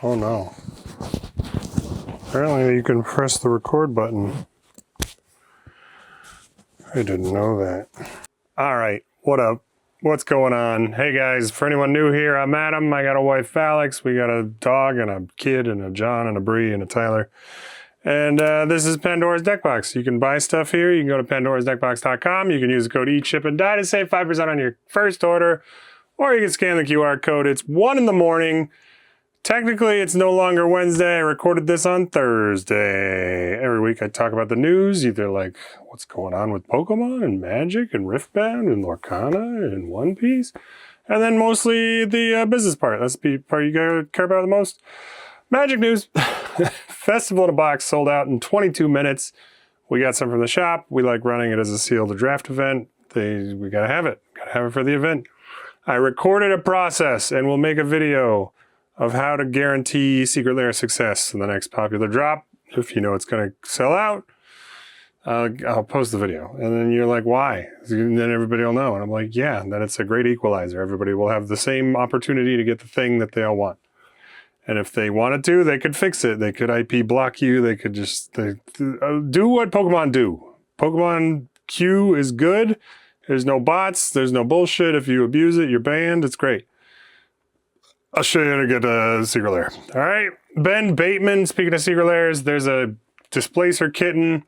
Oh no. Apparently you can press the record button. I didn't know that. Alright, what up? What's going on? Hey guys, for anyone new here, I'm Adam. I got a wife, Alex. We got a dog and a kid and a John and a Bree and a Tyler. And this is Pandora's Deckbox. You can buy stuff here. You can go to pandorasdeckbox.com. You can use the code EATSHIP&DIE to save 5% on your first order. Or you can scan the QR code. It's 1 in the morning. Technically, it's no longer Wednesday. I recorded this on Thursday. Every week I talk about the news, either like what's going on with Pokemon and Magic and Riftbound and Lorcana and One Piece. And then mostly the business part. That's the part you care about the most. Magic news. Festival in a Box sold out in 22 minutes. We got some from the shop. We like running it as a sealed draft event. We gotta have it. Gotta have it for the event. I recorded a process and we'll make a video of how to guarantee Secret Lair success in the next popular drop. If you know it's going to sell out, I'll post the video. And then you're like, why? And then everybody will know. And I'm like, yeah, then it's a great equalizer. Everybody will have the same opportunity to get the thing that they all want. And if they wanted to, they could fix it. They could IP block you. They could just do what Pokemon do. Pokemon Q is good. There's no bots. There's no bullshit. If you abuse it, you're banned. It's great. I'll show you how to get a Secret Lair. All right, Ben Bateman, speaking of Secret Lairs, there's a Displacer kitten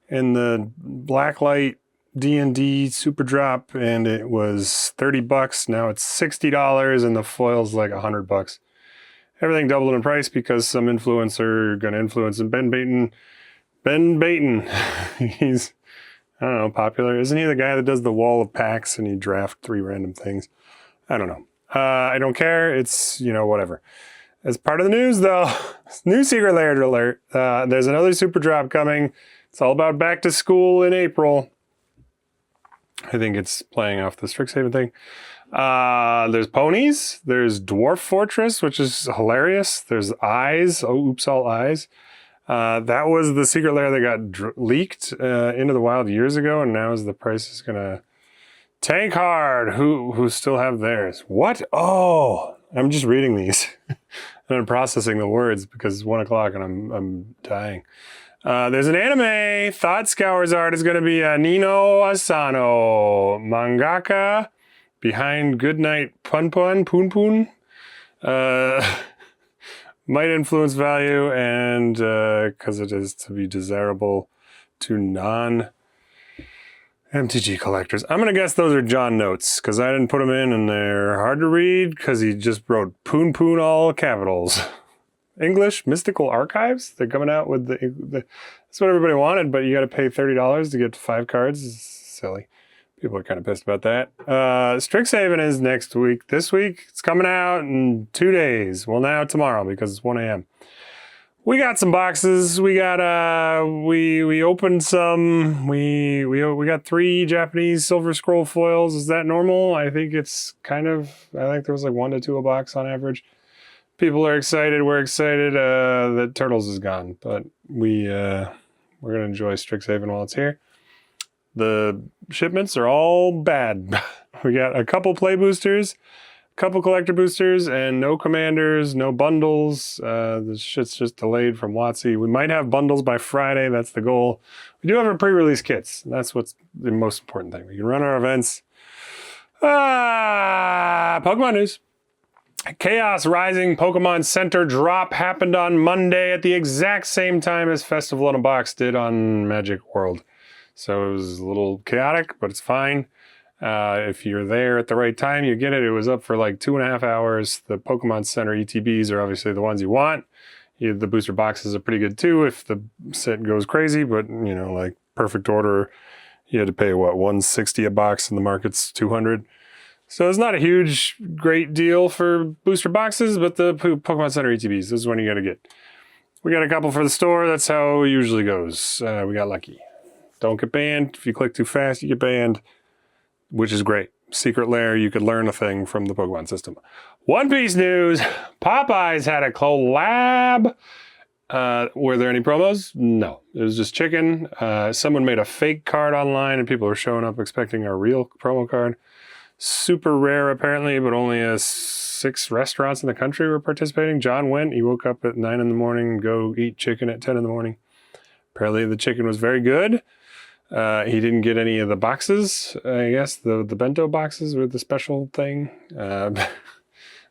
in the Blacklight D&D Super Drop, and it was $30. Now it's $60, and the foil's like $100. Everything doubled in price because some influencer gonna influence him. Ben Bateman, he's, I don't know, popular. Isn't he the guy that does the wall of packs and he draft 3 random things? I don't know. I don't care. It's, whatever. As part of the news, though, new Secret Lair alert. There's another super drop coming. It's all about back to school in April. I think it's playing off the Strixhaven thing. There's ponies. There's Dwarf Fortress, which is hilarious. There's eyes. Oh, oops, all eyes. That was the Secret Lair that got leaked into the wild years ago, and now the price is going to tank hard, who still have theirs. What? Oh, I'm just reading these and I'm processing the words because it's 1 o'clock and I'm dying. There's an anime. Thought Scour's art is going to be Nino Asano, mangaka behind Goodnight Poon Poon. Might influence value and because it is to be desirable to MTG collectors. I'm going to guess those are John notes because I didn't put them in and they're hard to read because he just wrote Poon Poon all capitals. English Mystical Archives. They're coming out with the that's what everybody wanted, but you got to pay $30 to get 5 cards. It's silly. People are kind of pissed about that. Strixhaven is next week. This week it's coming out in 2 days. Well, now tomorrow because it's 1 a.m. We got some boxes. We got we opened some. We got 3 Japanese Silver Scroll foils. Is that normal? I think it's kind of. I think there was like 1 to 2 a box on average. People are excited. We're excited that Turtles is gone, but we're gonna enjoy Strixhaven while it's here. The shipments are all bad. We got a couple play boosters, couple collector boosters, and no commanders, no bundles. The shit's just delayed from WotC. We might have bundles by Friday. That's the goal. We do have our pre-release kits. That's what's the most important thing. We can run our events. Pokemon news. Chaos Rising Pokemon Center drop happened on Monday at the exact same time as Festival in a Box did on Magic World. So it was a little chaotic, but it's fine. If you're there at the right time, you get it. It was up for like 2.5 hours. The Pokemon Center ETBs are obviously the ones you want. The booster boxes are pretty good too if the set goes crazy, but like Perfect Order, you had to pay what, $160 a box and the market's $200. So it's not a huge, great deal for booster boxes, but the Pokemon Center ETBs, this is when you got to get. We got a couple for the store. That's how it usually goes. We got lucky. Don't get banned. If you click too fast, you get banned, which is great. Secret Lair, you could learn a thing from the Pokemon system. One Piece news. Popeyes had a collab. Were there any promos? No. It was just chicken. Someone made a fake card online and people were showing up expecting a real promo card. Super rare apparently, but only a 6 restaurants in the country were participating. John went. He woke up at 9 in the morning, go eat chicken at 10 in the morning. Apparently the chicken was very good. He didn't get any of the boxes, I guess, the bento boxes were the special thing.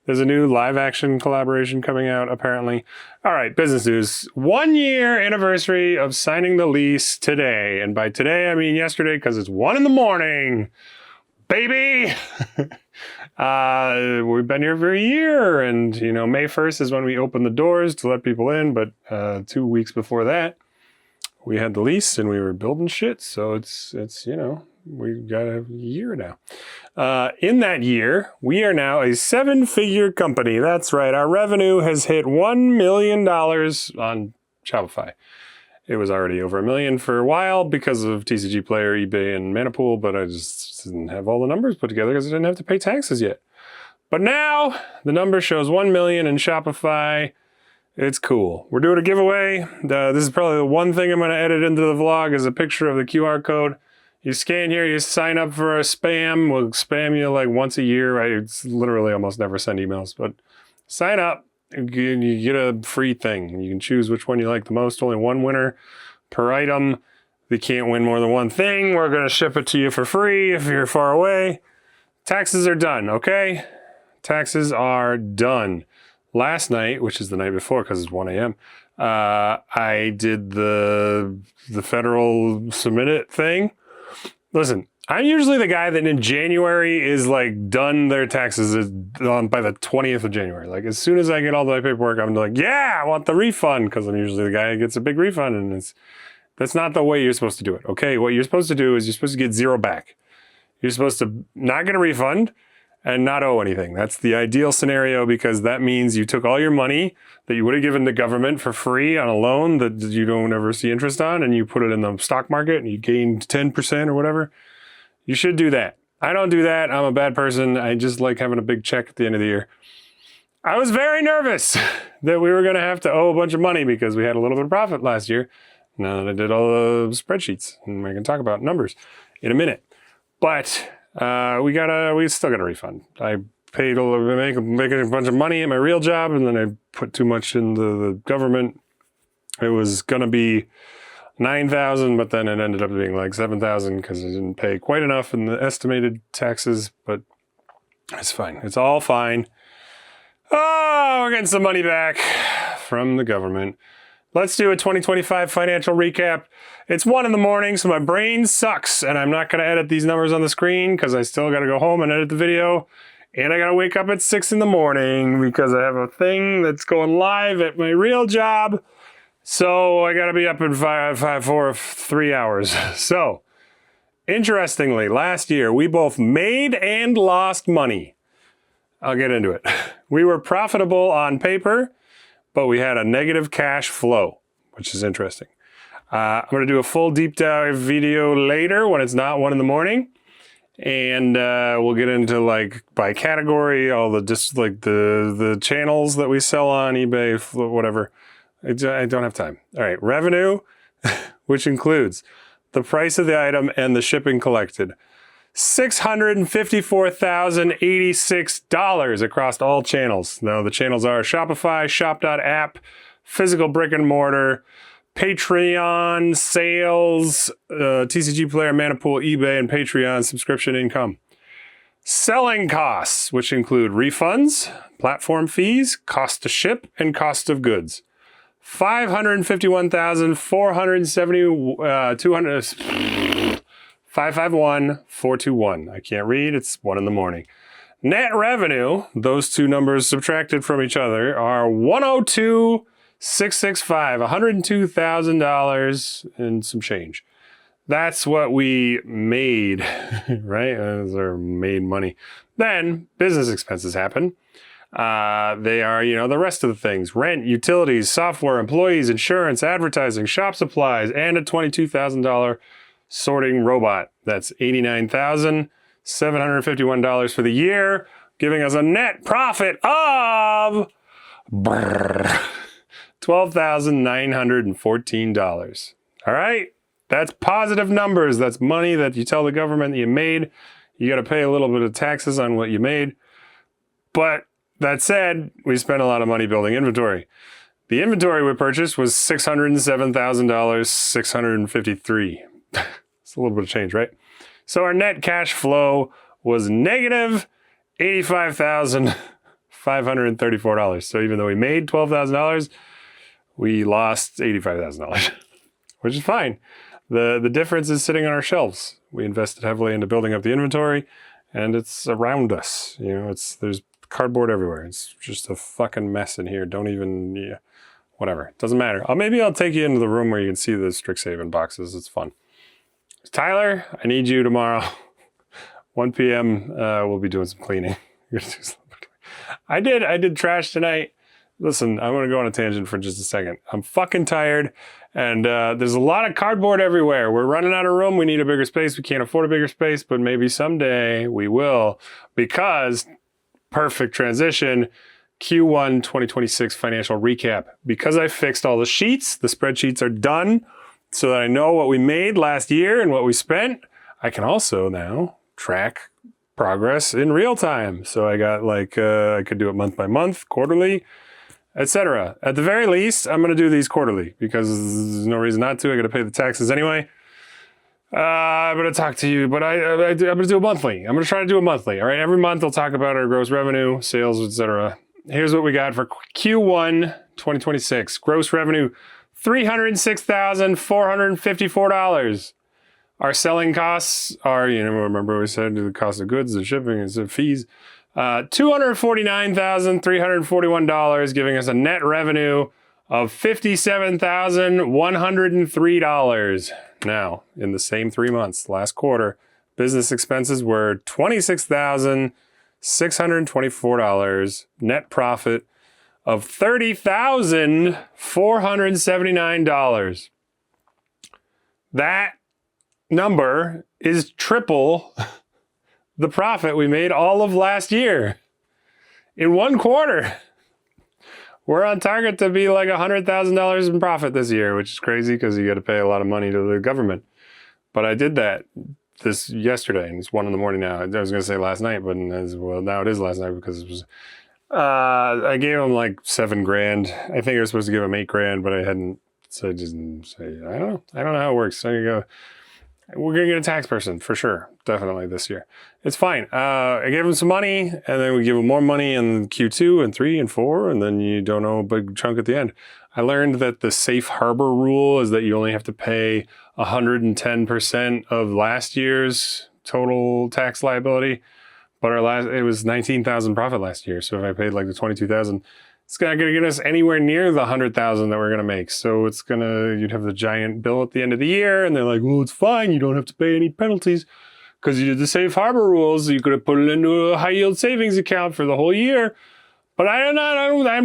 There's a new live action collaboration coming out, apparently. All right, business news. 1 year anniversary of signing the lease today. And by today, I mean yesterday, because it's 1 in the morning. Baby! We've been here for a year. And, you know, May 1st is when we open the doors to let people in. But 2 weeks before that, we had the lease and we were building shit. So it's you know, we've got a year now. In that year, we are now a 7-figure company. That's right. Our revenue has hit $1 million on Shopify. It was already over $1 million for a while because of TCGplayer, eBay, and Manipool, but I just didn't have all the numbers put together because I didn't have to pay taxes yet. But now the number shows 1 million in Shopify. It's cool. We're doing a giveaway. This is probably the one thing I'm going to edit into the vlog is a picture of the QR code. You scan here, you sign up for a spam. We'll spam you like once a year. I literally almost never send emails, but sign up. You get a free thing. You can choose which one you like the most. Only one winner per item. They can't win more than one thing. We're going to ship it to you for free if you're far away. Taxes are done, okay? Taxes are done. Last night, which is the night before because it's 1 a.m., I did the federal submit it thing. Listen, I'm usually the guy that in January is like done their taxes by the 20th of January. Like as soon as I get all the paperwork, I'm like, yeah, I want the refund because I'm usually the guy who gets a big refund, and that's not the way you're supposed to do it. Okay, what you're supposed to do is you're supposed to get 0 back. You're supposed to not get a refund and not owe anything. That's the ideal scenario because that means you took all your money that you would have given the government for free on a loan that you don't ever see interest on, and you put it in the stock market and you gained 10% or whatever. You should do that. I don't do that. I'm a bad person. I just like having a big check at the end of the year. I was very nervous that we were going to have to owe a bunch of money because we had a little bit of profit last year. Now that I did all the spreadsheets, and I can talk about numbers in a minute. But we still got a refund. I paid making a bunch of money at my real job, and then I put too much into the government. It was gonna be $9,000, but then it ended up being like $7,000 because I didn't pay quite enough in the estimated taxes. But it's fine. It's all fine. Oh, we're getting some money back from the government. Let's do a 2025 financial recap. It's 1 in the morning, so my brain sucks, and I'm not going to edit these numbers on the screen because I still got to go home and edit the video, and I got to wake up at 6 in the morning because I have a thing that's going live at my real job, so I got to be up in 3 hours. So, interestingly, last year, we both made and lost money. I'll get into it. We were profitable on paper, but we had a negative cash flow, which is interesting. I'm going to do a full deep dive video later when it's not 1 in the morning. And we'll get into like by category, all the just like the channels that we sell on eBay, whatever. I don't have time. All right, revenue, which includes the price of the item and the shipping collected. $654,086 across all channels. Now the channels are Shopify, shop.app, physical brick and mortar, Patreon, sales, TCGplayer, Manipool, eBay, and Patreon subscription income. Selling costs, which include refunds, platform fees, cost to ship, and cost of goods. $551,470, 551,421. I can't read. It's 1 in the morning. Net revenue, those two numbers subtracted from each other, are $102,665, $102,000 and some change. That's what we made, right? Those are made money. Then business expenses happen. They are, the rest of the things: rent, utilities, software, employees, insurance, advertising, shop supplies, and a $22,000 sorting robot. That's $89,751 for the year, giving us a net profit of $12,914. All right? That's positive numbers. That's money that you tell the government that you made. You got to pay a little bit of taxes on what you made. But that said, we spent a lot of money building inventory. The inventory we purchased was $607,000, $653. It's a little bit of change, right? So our net cash flow was negative $85,534. So even though we made $12,000, we lost $85,000, which is fine. The difference is sitting on our shelves. We invested heavily into building up the inventory, and it's around us. You know, there's cardboard everywhere. It's just a fucking mess in here. Don't even, yeah, whatever. It doesn't matter. Maybe I'll take you into the room where you can see the Strixhaven boxes. It's fun. Tyler, I need you tomorrow. 1 p.m. We'll be doing some cleaning. I did trash tonight. Listen, I'm going to go on a tangent for just a second. I'm fucking tired, and there's a lot of cardboard everywhere. We're running out of room. We need a bigger space. We can't afford a bigger space, but maybe someday we will, because perfect transition, Q1 2026 financial recap. Because I fixed all the sheets, the spreadsheets are done, so that I know what we made last year and what we spent. I can also now track progress in real time. So I got I could do it month by month, quarterly, etc. At the very least, I'm going to do these quarterly because there's no reason not to. I got to pay the taxes anyway. I'm going to talk to you, but I'm going to do it monthly. I'm going to try to do it monthly. All right. Every month I'll talk about our gross revenue, sales, etc. Here's what we got for Q1 2026. Gross revenue, $306,454. Our selling costs are, remember we said the cost of goods, the shipping, and the fees, $249,341, giving us a net revenue of $57,103. Now, in the same 3 months, last quarter, business expenses were $26,624, net profit of $30,479. That number is triple the profit we made all of last year in 1 quarter. We're on target to be like $100,000 in profit this year, which is crazy because you got to pay a lot of money to the government. But I did that this yesterday, and it's 1 a.m. now. I was going to say last night, but now it is last night because it was. I gave him like $7,000. I think I was supposed to give him $8,000, but I hadn't. So I just say I don't know how it works. So you go. We're going to get a tax person for sure. Definitely this year. It's fine. I gave him some money, and then we give him more money in Q2 and 3 and 4, and then you don't know a big chunk at the end. I learned that the safe harbor rule is that you only have to pay 110% of last year's total tax liability. But it was 19,000 profit last year. So if I paid like the 22,000, it's not going to get us anywhere near the 100,000 that we're going to make. So you'd have the giant bill at the end of the year, and they're like, well, it's fine. You don't have to pay any penalties because you did the safe harbor rules. You could have put it into a high yield savings account for the whole year. But I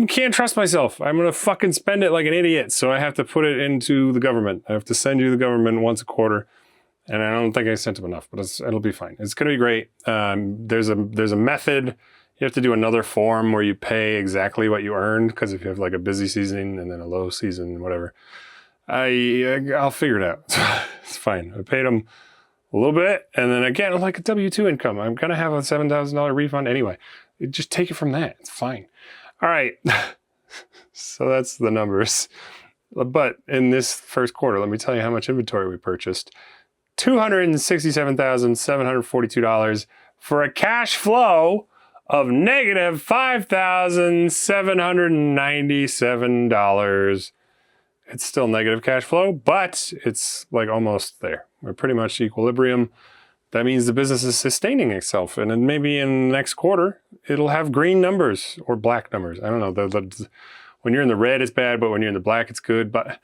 can't trust myself. I'm going to fucking spend it like an idiot. So I have to put it into the government. I have to send you the government once a quarter. And I don't think I sent him enough, but it'll be fine. It's going to be great. There's a method. You have to do another form where you pay exactly what you earned, because if you have like a busy season and then a low season, whatever, I'll figure it out. It's fine. I paid him a little bit, and then again, I'm like a W-2 income. I'm going to have a $7,000 refund anyway. Just take it from that. It's fine. All right. So that's the numbers. But in this first quarter, let me tell you how much inventory we purchased. $267,742 for a cash flow of negative $5,797. It's still negative cash flow, but it's like almost there. We're pretty much equilibrium. That means the business is sustaining itself. And then maybe in the next quarter, it'll have green numbers or black numbers. I don't know. When you're in the red, it's bad, but when you're in the black, it's good. But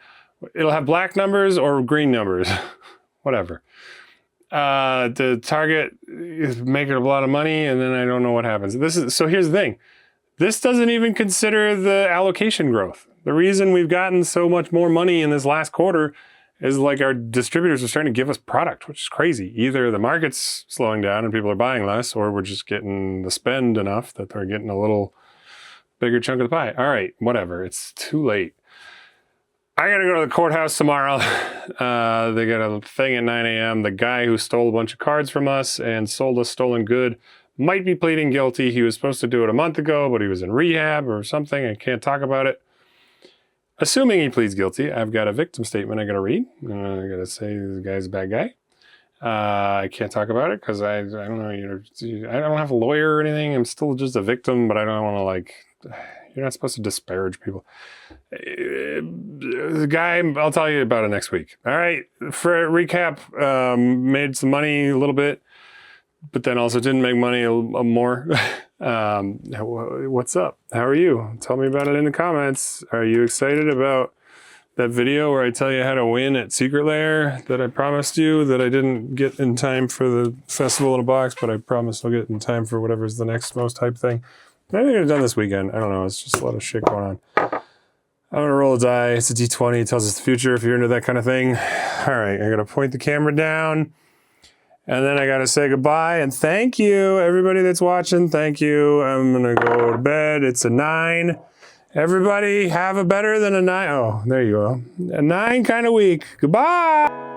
it'll have black numbers or green numbers. Whatever. The target is making a lot of money, and then I don't know what happens. So here's the thing. This doesn't even consider the allocation growth. The reason we've gotten so much more money in this last quarter is like our distributors are starting to give us product, which is crazy. Either the market's slowing down and people are buying less, or we're just getting the spend enough that they're getting a little bigger chunk of the pie. All right, whatever. It's too late. I gotta go to the courthouse tomorrow. They got a thing at 9 a.m. The guy who stole a bunch of cards from us and sold us stolen good might be pleading guilty. He was supposed to do it a month ago, but he was in rehab or something. I can't talk about it. Assuming he pleads guilty, I've got a victim statement I got to read. I got to say the guy's a bad guy. I can't talk about it because I don't know. I don't have a lawyer or anything. I'm still just a victim, but I don't want to like. You're not supposed to disparage people. The guy, I'll tell you about it next week. All right. For a recap, made some money a little bit, but then also didn't make money more. What's up? How are you? Tell me about it in the comments. Are you excited about that video where I tell you how to win at Secret Lair that I promised you that I didn't get in time for the festival in a box, but I promised I'll get in time for whatever's the next most hype thing. I think I've done this weekend. I don't know. It's just a lot of shit going on. I'm going to roll a die. It's a D20. It tells us the future if you're into that kind of thing. All right. I got to point the camera down. And then I got to say goodbye. And thank you, everybody that's watching. Thank you. I'm going to go to bed. It's a 9. Everybody have a better than a 9. Oh, there you go. A 9 kind of week. Goodbye.